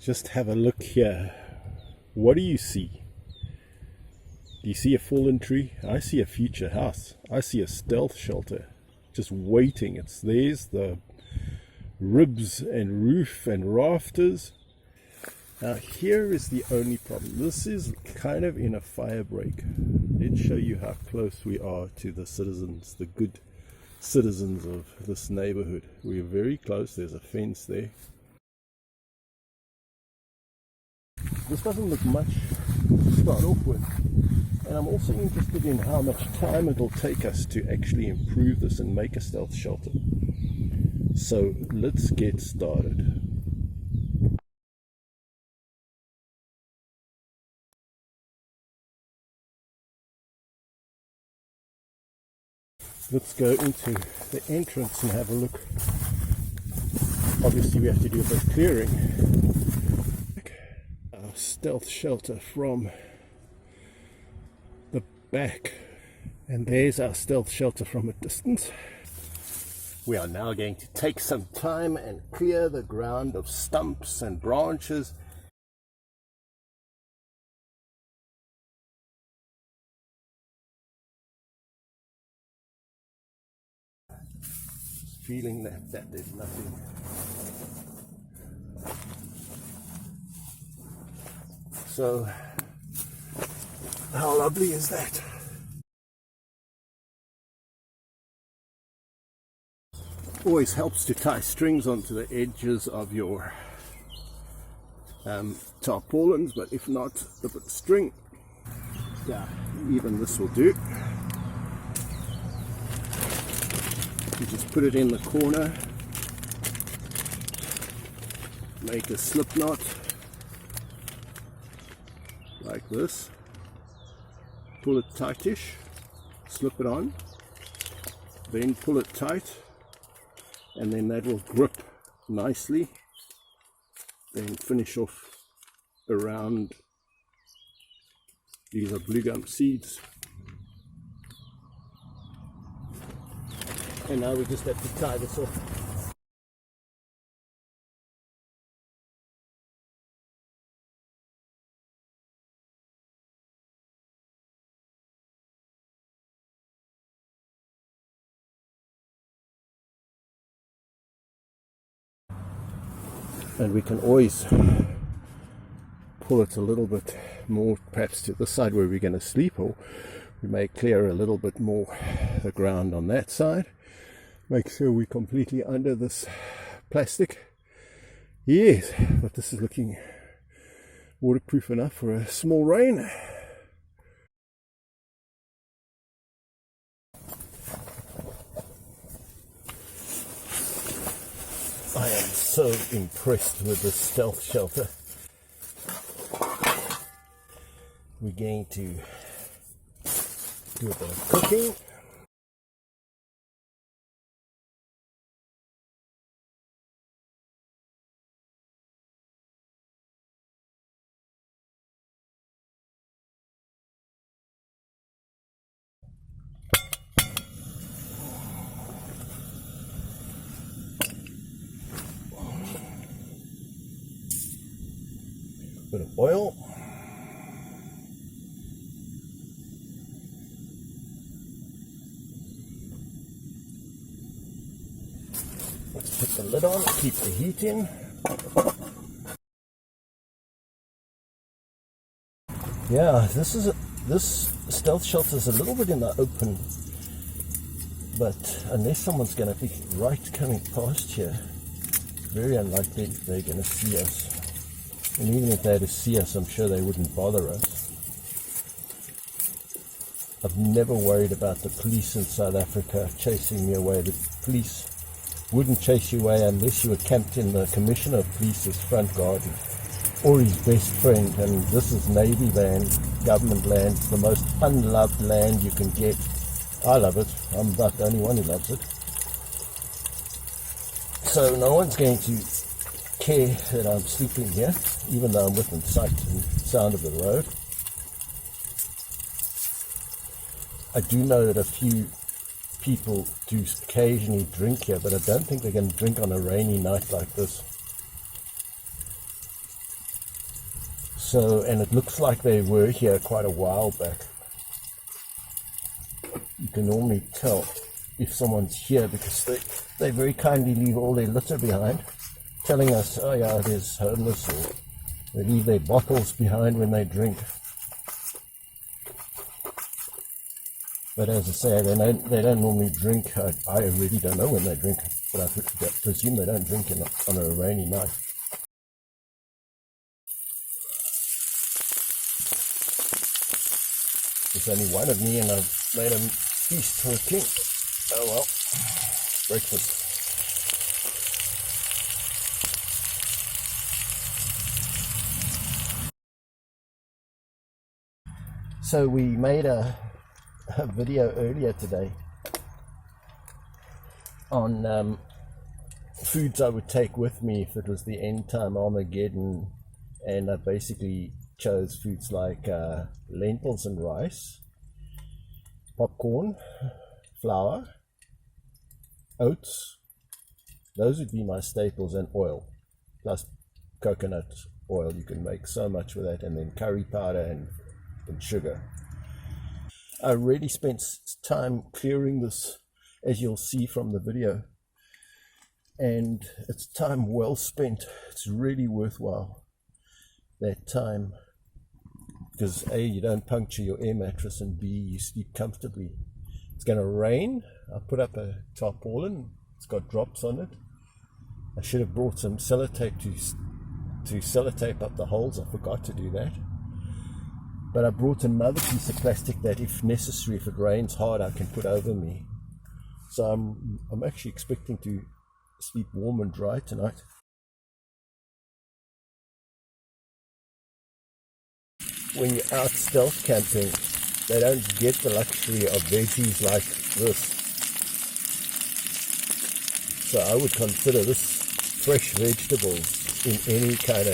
Just have a look here. What do you see? Do you see a fallen tree? I see a future house. I see a stealth shelter just waiting. There's the ribs and roof and rafters. Now here is the only problem. This is kind of in a fire break. Let's show you how close we are to the citizens, the good citizens of this neighborhood. We are very close. There's a fence there. This doesn't look much to start off with, and I'm also interested in how much time it'll take us to actually improve this and make a stealth shelter. So let's get started. Let's go into the entrance and have a look. Obviously we have to do a bit of clearing. Our stealth shelter from the back, and there's our stealth shelter from a distance. We are now going to take some time and clear the ground of stumps and branches. Just feeling that there's nothing. So, how lovely is that? Always helps to tie strings onto the edges of your tarpaulins, but if not, a bit of string. Yeah, even this will do. You just put it in the corner, make a slip knot like this, pull it tightish, slip it on, then pull it tight, and then that will grip nicely. Then finish off around. These are blue gum seeds, and now we just have to tie this off. And we can always pull it a little bit more, perhaps to the side where we're going to sleep, or we may clear a little bit more the ground on that side. Make sure we're completely under this plastic. Yes, but this is looking waterproof enough for a small rain. I am so impressed with this stealth shelter. We're going to do a bit of cooking. Bit of oil. Let's put the lid on, keep the heat in. Yeah, this stealth shelter is a little bit in the open, but unless someone's going to be right coming past here, very unlikely they're going to see us. And even if they had to see us, I'm sure they wouldn't bother us. I've never worried about the police in South Africa chasing me away. The police wouldn't chase you away unless you were camped in the Commissioner of Police's front garden or his best friend. And this is Navy land, government land, the most unloved land you can get. I love it. I'm about the only one who loves it. So no one's going to care that I'm sleeping here, even though I'm within sight and sound of the road. I do know that a few people do occasionally drink here, but I don't think they're going to drink on a rainy night like this. So, and it looks like they were here quite a while back. You can normally tell if someone's here because they very kindly leave all their litter behind, telling us, oh yeah, there's homeless, or they leave their bottles behind when they drink. But as I say, they don't normally drink. I really don't know when they drink, but I presume they don't drink on a rainy night. There's only one of me, and I've made a feast for a king. Oh well, breakfast. So we made a video earlier today on foods I would take with me if it was the end time Armageddon, and I basically chose foods like lentils and rice, popcorn, flour, oats. Those would be my staples, and oil, plus coconut oil. You can make so much with that, and then curry powder and sugar. I really spent time clearing this, as you'll see from the video, and it's time well spent. It's really worthwhile, that time, because A, you don't puncture your air mattress, and B, you sleep comfortably. It's going to rain. I put up a tarpaulin. It's got drops on it. I should have brought some sellotape to sellotape up the holes. I forgot to do that. But I brought another piece of plastic that, if necessary, if it rains hard, I can put over me. So I'm actually expecting to sleep warm and dry tonight. When you're out stealth camping, they don't get the luxury of veggies like this. So I would consider this fresh vegetables in any kind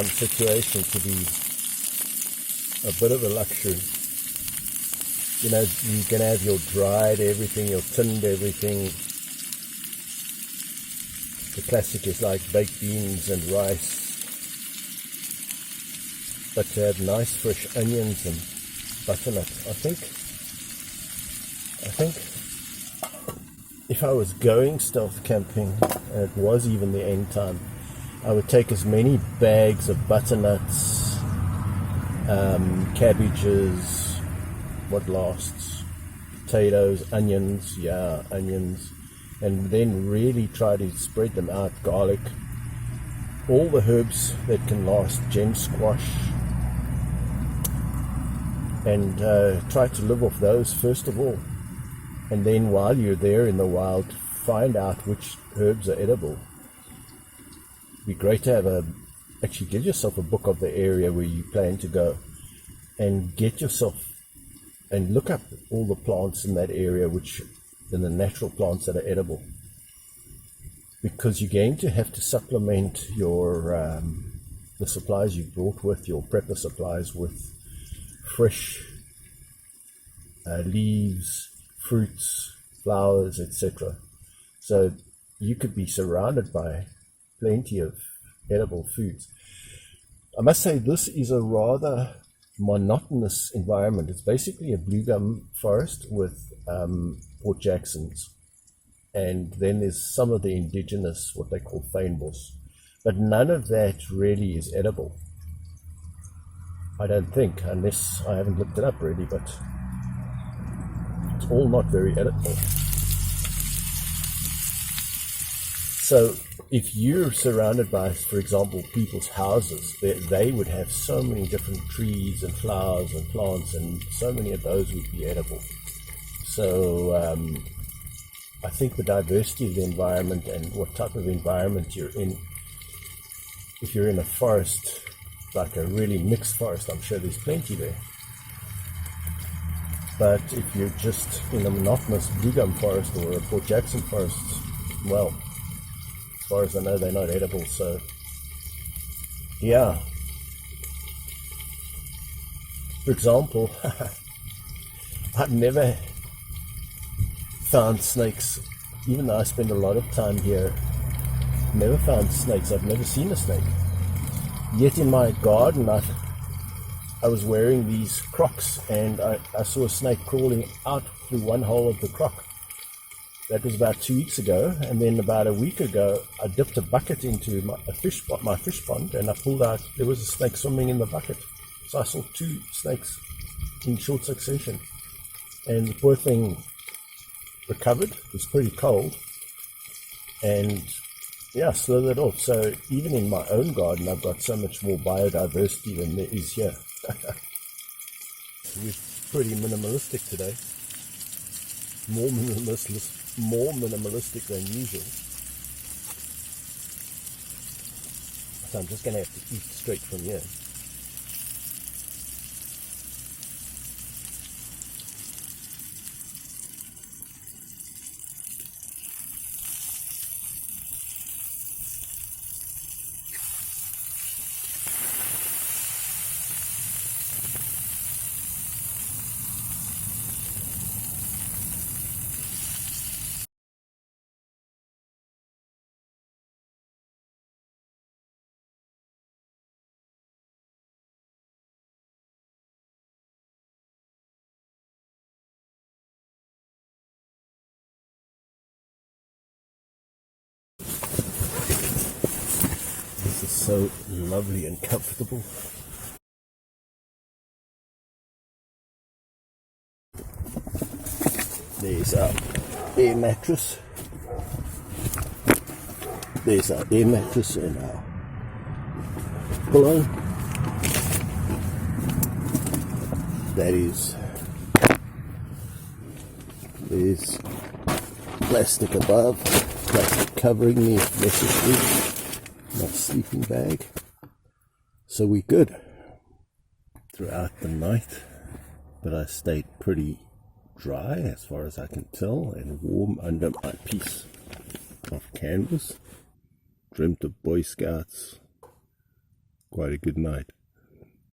situation to be a bit of a luxury. You know, you can have your dried everything, your tinned everything. The classic is like baked beans and rice. But to have nice fresh onions and butternut, I think if I was going stealth camping, and it was even the end time, I would take as many bags of butternuts, cabbages, what lasts, potatoes, onions, and then really try to spread them out, garlic, all the herbs that can last, gem squash, and try to live off those first of all. And then while you're there in the wild, find out which herbs are edible. It'd be great to have actually give yourself a book of the area where you plan to go, and get yourself and look up all the plants in that area, the natural plants that are edible, because you're going to have to supplement your the supplies you've brought with, your prepper supplies, with fresh leaves, fruits, flowers, etc. So you could be surrounded by plenty of edible foods. I must say, this is a rather monotonous environment. It's basically a blue gum forest with Port Jacksons, and then there's some of the indigenous, what they call fynbos, but none of that really is edible, I don't think, unless I haven't looked it up really, but it's all not very edible. So if you're surrounded by, for example, people's houses, they would have so many different trees and flowers and plants, and so many of those would be edible. So I think the diversity of the environment and what type of environment you're in, if you're in a forest, like a really mixed forest, I'm sure there's plenty there. But if you're just in a monotonous blue gum forest or a Port Jackson forest, well, as far as I know, they're not edible. So yeah, for example, I've never found snakes, even though I spend a lot of time here. Never found snakes. I've never seen a snake. Yet in my garden, I was wearing these Crocs, and I saw a snake crawling out through one hole of the Croc. That was about 2 weeks ago, and then about a week ago, I dipped a bucket into my fish pond, and I pulled out. There was a snake swimming in the bucket, so I saw 2 snakes in short succession, and the poor thing recovered. It was pretty cold, and yeah, slithered off. So even in my own garden, I've got so much more biodiversity than there is here. We're pretty minimalistic today. More minimalistic than usual. So I'm just going to have to eat straight from here. This is so lovely and comfortable. There's our air mattress. There's our air mattress and our pillow. There's plastic above, plastic covering me if necessary, my sleeping bag. So we're good throughout the night, but I stayed pretty dry as far as I can tell, and warm under my piece of canvas. Dreamt of Boy Scouts. Quite a good night.